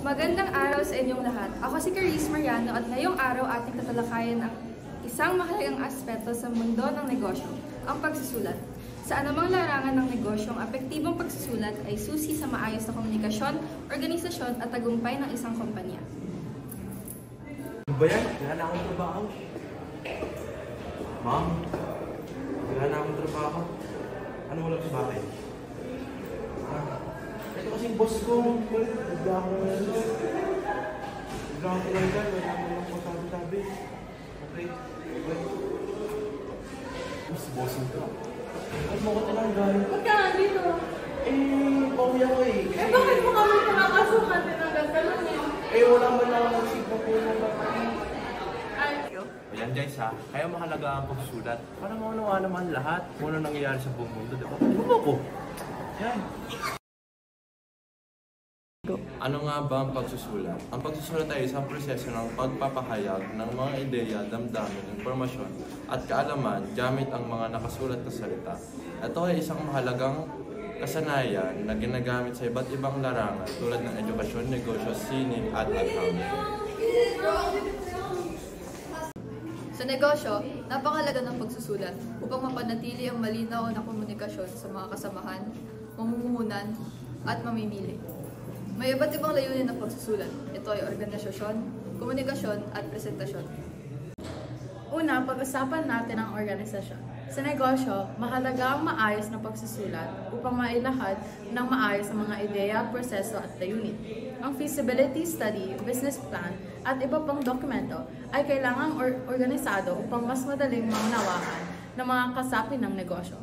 Magandang araw sa inyong lahat. Ako si Carice Mariano at ngayong araw ating tatalakayin ang isang mahalagang aspeto sa mundo ng negosyo, ang pagsusulat. Sa anumang larangan ng negosyo, ang apektibong pagsusulat ay susi sa maayos na komunikasyon, organisasyon at tagumpay ng isang kumpanya. Ano ba yan? Wala na akong trabaho. Ma'am, wala na akong trabaho. Ano walang sa bakit? Ito kasing boss ko. Bigla akong tinanggal. Wala akong masabi-sabi. Okay. Mas bossing ka. Ba't mo ko tinanggal? Ba't ka nga dito? Pauwi ako eh. Bakit mo kami nakakasukan? Tinanggal ka lang eh. Wala ba na ako nagsigma po ng bakit? Ayan guys ha, kaya mahalaga ang pagsusulat para maunawa naman lahat kung ano nangyayari sa buong mundo, diba? Ano ba ko? Yan. Ano nga ba ang pagsusulat? Ang pagsusulat ay isang proseso ng pagpapahayag ng mga ideya, damdamin, impormasyon at kaalaman gamit ang mga nakasulat na salita. Ito ay isang mahalagang kasanayan na ginagamit sa iba't ibang larangan tulad ng edukasyon, negosyo, sining at accounting. Sa negosyo, napakahalaga ng pagsusulat upang mapanatili ang malinaw na komunikasyon sa mga kasamahan, mamumuhunan, at mamimili. May iba't ibang layunin ng pagsusulat. Ito ay organisasyon, komunikasyon, at presentasyon. Una, pag-usapan natin ang organisasyon. Sa negosyo, mahalaga ang maayos na pagsusulat upang mailahad ng maayos ang mga ideya, proseso at layunin. Ang feasibility study, business plan, at iba pang dokumento ay kailangang organisado upang mas madaling maunawaan ng mga kasapi ng negosyo.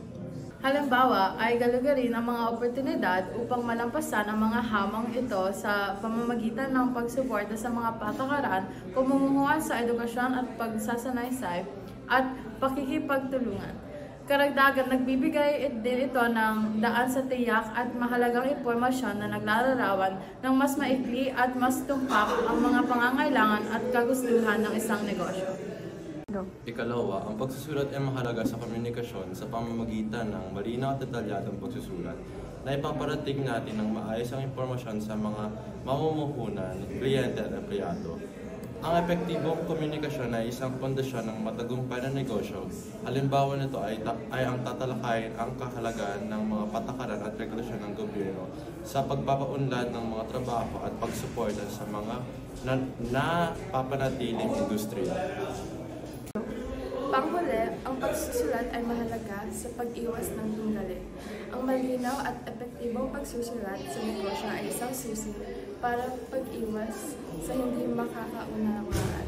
Halimbawa ay galugarin ang mga oportunidad upang malampasan ang mga hamong ito sa pamamagitan ng pagsuporta sa mga patakaran, pamumuhuan sa edukasyon at pagsasanaysay at pakikipagtulungan. Karagdagan, nagbibigay din ito ng daan sa tiyak at mahalagang impormasyon na naglalarawan ng mas maikli at mas tumpak ang mga pangangailangan at kagustuhan ng isang negosyo. Ikalawa, ang pagsusulat ay mahalaga sa komunikasyon sa pamamagitan ng malinaw at detalyadong pagsusulat na ipaparating natin ng maayos ang impormasyon sa mga mamumuhunan, kliyente at empleyado. Ang epektibong komunikasyon ay isang pundasyon ng matagumpay na negosyo. Halimbawa nito ay ang tatalakayin ang kahalagahan ng mga patakaran at regulasyon ng gobyerno sa pagpapaunlad ng mga trabaho at pagsuporta sa mga napapanatiling industriya. Panghuli, ang pagsusulat ay mahalaga sa pag-iwas ng tunggali. Ang malinaw at epektibong pagsusulat sa negosyo ay isang susi para pag-iwas sa hindi makakaunawaan.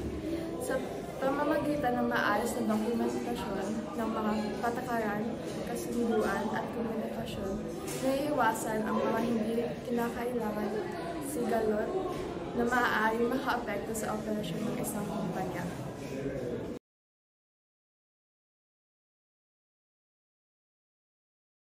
Sa pamamagitan ng maayos na dokumentasyon ng mga patakaran, kasunduan at komunikasyon, naiiwasan ang mga hindi kinakailangan sigalot na maaaring makaapekto sa operasyon ng isang kumpanya.